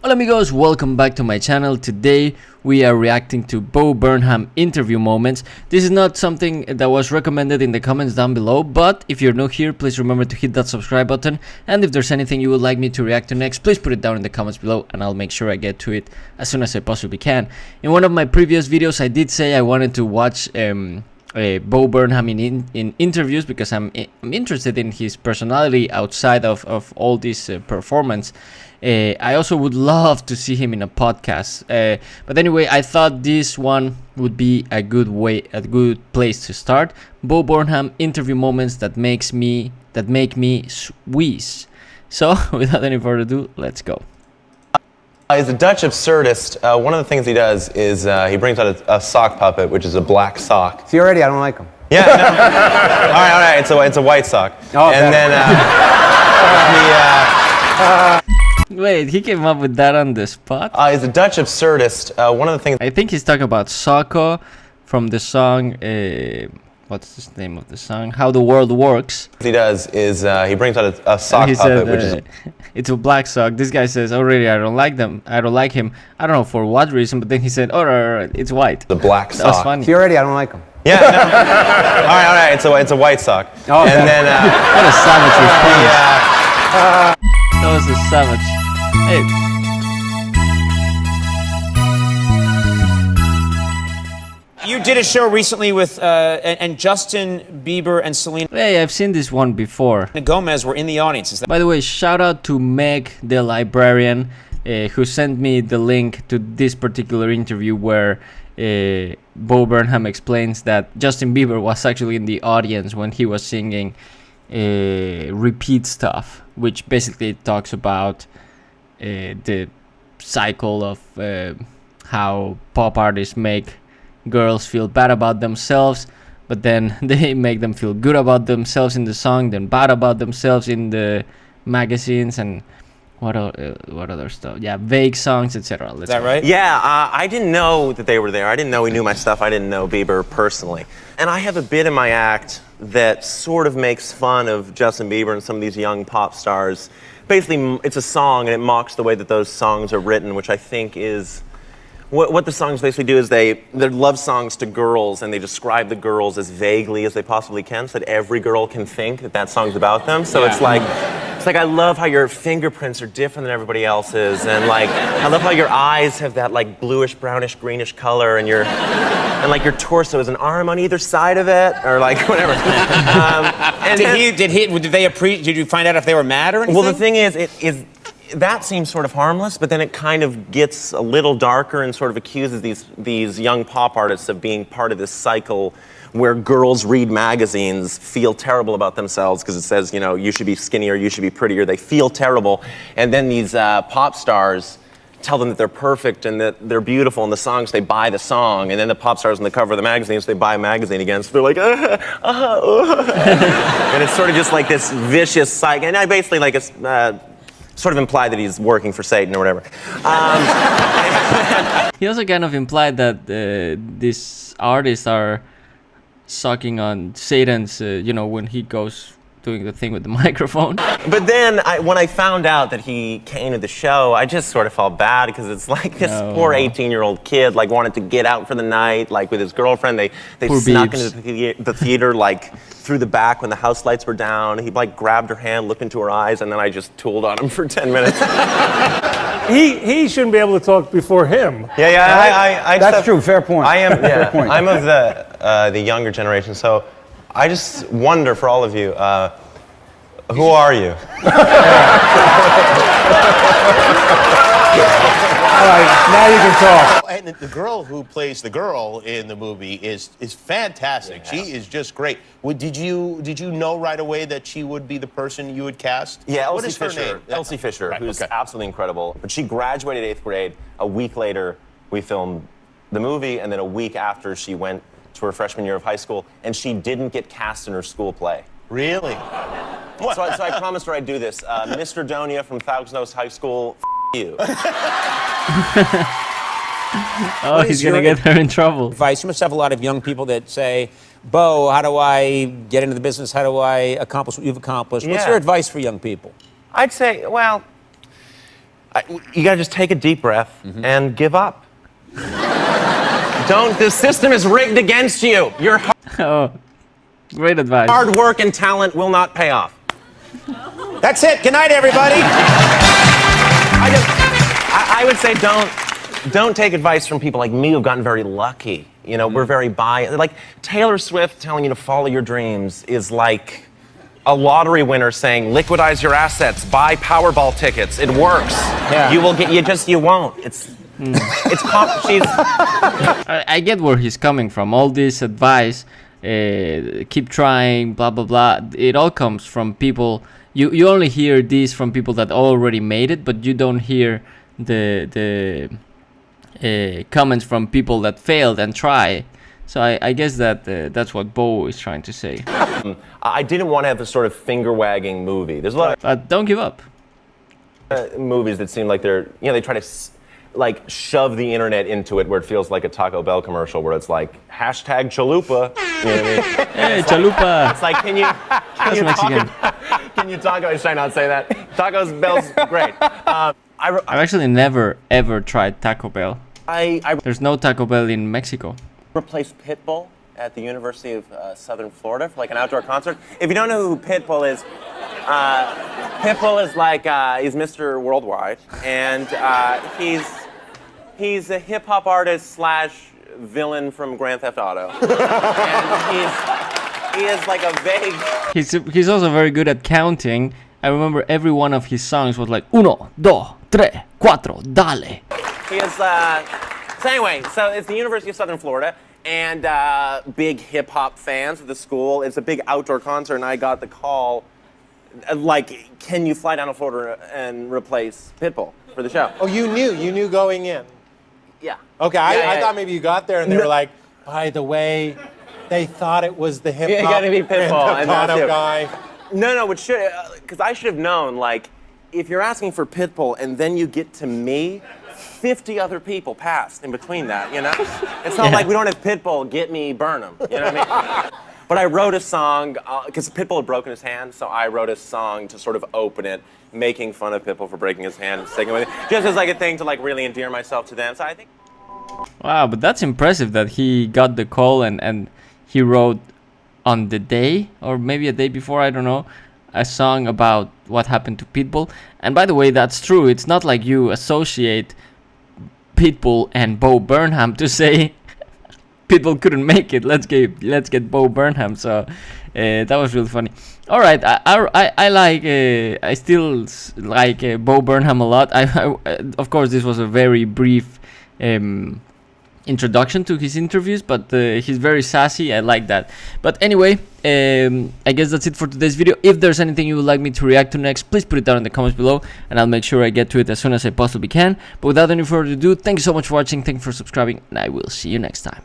Hola amigos, welcome back to my channel. Today we are reacting to Burnham interview moments. This is not something that was recommended in the comments down below, but if you're new here, please remember to hit that subscribe button, and if there's anything you would like me to react to next, please put it down in the comments below and I'll make sure I get to it as soon as I possibly can. In one of my previous videos I did say I wanted to watch Burnham in interviews because I'm interested in his personality outside of all this performance. I also would love to see him in a podcast, but anyway, I thought this one would be a good place to start. Burnham interview moments that make me wheeze. So without any further ado, let's go. He's a Dutch absurdist. One of the things he does is he brings out a sock puppet, which is a black sock. See, already I don't like him. Yeah, no. all right. It's a white sock. Oh, and then Wait, he came up with that on the spot? he's a Dutch absurdist. One of the things I think he's talking about Socko from the song, what's the name of the song? How the World Works. he does is he brings out a sock He puppet, said, which is it's a black sock. This guy says, already I don't like them. I don't like him. I don't know for what reason, but then he said, right, it's white. the black That was sock. funny. See, already I don't like him. Yeah, no. all right. It's a white sock. Oh, and then What a savage response. That was a savage. Hey. You did a show recently with and Justin Bieber and Selena Hey, I've seen this one before. Gomez were in the audience. Is that By the way, shout out to Meg, the librarian, who sent me the link to this particular interview where Burnham explains that Justin Bieber was actually in the audience when he was singing Repeat Stuff, which basically talks about the cycle of how pop artists make girls feel bad about themselves, but then they make them feel good about themselves in the song, then bad about themselves in the magazines, and what other stuff? Yeah, vague songs, etc. is that right? Yeah, I didn't know that they were there. I didn't know he knew my stuff. I didn't know Bieber personally. And I have a bit in my act that sort of makes fun of Justin Bieber and some of these young pop stars. Basically, it's a song and it mocks the way that those songs are written, which I think is what the songs basically do is they're love songs to girls, and they describe the girls as vaguely as they possibly can, so that every girl can think that song's about them. So it's like I love how your fingerprints are different than everybody else's, and like I love how your eyes have that like bluish, brownish, greenish color, and your torso has an arm on either side of it, or like whatever. Did you find out if they were mad or anything? Well, the thing is that seems sort of harmless, but then it kind of gets a little darker and sort of accuses these young pop artists of being part of this cycle where girls read magazines, feel terrible about themselves because it says, you know, you should be skinnier, you should be prettier. They feel terrible, and then these pop stars tell them that they're perfect and that they're beautiful, and the songs, they buy the song, and then the pop stars on the cover of the magazines, they buy a magazine again, so they're like, and it's sort of just like this vicious cycle. And I basically like it's sort of implied that he's working for Satan or whatever. He also kind of implied that these artists are sucking on Satan's, when he goes doing the thing with the microphone. But then when I found out that he came to the show, I just sort of felt bad because it's like this poor 18-year-old kid like wanted to get out for the night, like with his girlfriend. They snuck into the theater like through the back when the house lights were down. He like grabbed her hand, looked into her eyes, and then I just tooled on him for 10 minutes. He shouldn't be able to talk before him. Yeah, That's true. Fair point. I am. Fair Yeah, point. I'm of the younger generation, so I just wonder for all of you, who are you? All right, now you can talk. And the girl who plays the girl in the movie is fantastic. Yeah. She is just great. Did you know right away that she would be the person you would cast? Yeah, What Elsie is her Fisher. name? Elsie Fisher, Right, who's okay. absolutely incredible. But she graduated 8th grade. A week later, we filmed the movie, and then a week after, she went to her freshman year of high school, and she didn't get cast in her school play. Really? So I promised her I'd do this. Mr. Donia from Thousand Oaks High School, you. Oh, he's gonna get her in trouble. advice? You must have a lot of young people that say, Bo, how do I get into the business? How do I accomplish what you've accomplished? What's Yeah. your advice for young people? I'd say, well, You gotta just take a deep breath and give up. Don't. The system is rigged against you. Your Oh, great advice. hard work and talent will not pay off. That's it. Good night, everybody. I would say don't take advice from people like me who've gotten very lucky. You know, we're very biased. Like Taylor Swift telling you to follow your dreams is like a lottery winner saying liquidize your assets, buy Powerball tickets. It works. Yeah. You will get. You won't. It's she's. I get where he's coming from. All this advice, keep trying, blah blah blah. It all comes from people. You only hear these from people that already made it, but you don't hear the comments from people that failed and try. So I guess that that's what Bo is trying to say. I didn't want to have a sort of finger wagging movie. There's a lot But don't give up. of movies that seem like they're they try to like shove the internet into it where it feels like a Taco Bell commercial where it's like hashtag chalupa. You know what I mean? Hey, chalupa. It's like, can you Mexican. can you talk? I should not say that. Taco Bell's great. I've actually never ever tried Taco Bell. I There's no Taco Bell in Mexico. replaced Pitbull at the University of Southern Florida for like an outdoor concert. If you don't know who Pitbull is like he's Mr. Worldwide, and he's a hip hop artist / villain from Grand Theft Auto, and he is like a vague. He's also very good at counting. I remember every one of his songs was like 1, 2, 3, 4, dale. He is. So anyway, so it's the University of Southern Florida, and big hip hop fans of the school. It's a big outdoor concert, and I got the call, like, can you fly down to Florida and replace Pitbull for the show? Oh, you knew going in. Yeah. Okay, Yeah, I thought maybe you got there and they No. were like, by the way, they thought it was the hip Yeah, hop you gotta be Pitbull, and that's it. guy. No, it should, because I should have known, like, if you're asking for Pitbull and then you get to me, 50 other people passed in between that, you know? It's not like we don't have Pitbull, get me Burnham, you know what I mean? But I wrote a song, because Pitbull had broken his hand, so I wrote a song to sort of open it, making fun of Pitbull for breaking his hand and sticking with it, just as like a thing to like really endear myself to them. So I think. Wow, but that's impressive that he got the call and he wrote on the day, or maybe a day before, I don't know, a song about what happened to Pitbull. And by the way, that's true. It's not like you associate Pitbull and Bo Burnham to say Pitbull couldn't make it. Let's get Bo Burnham. So that was really funny. All right, I still like Bo Burnham a lot. Of course, this was a very brief introduction to his interviews, but he's very sassy. I like that. But anyway, I guess that's it for today's video. If there's anything you would like me to react to next, please put it down in the comments below, and I'll make sure I get to it as soon as I possibly can. But without any further ado, thank you so much for watching, thank you for subscribing, and I will see you next time.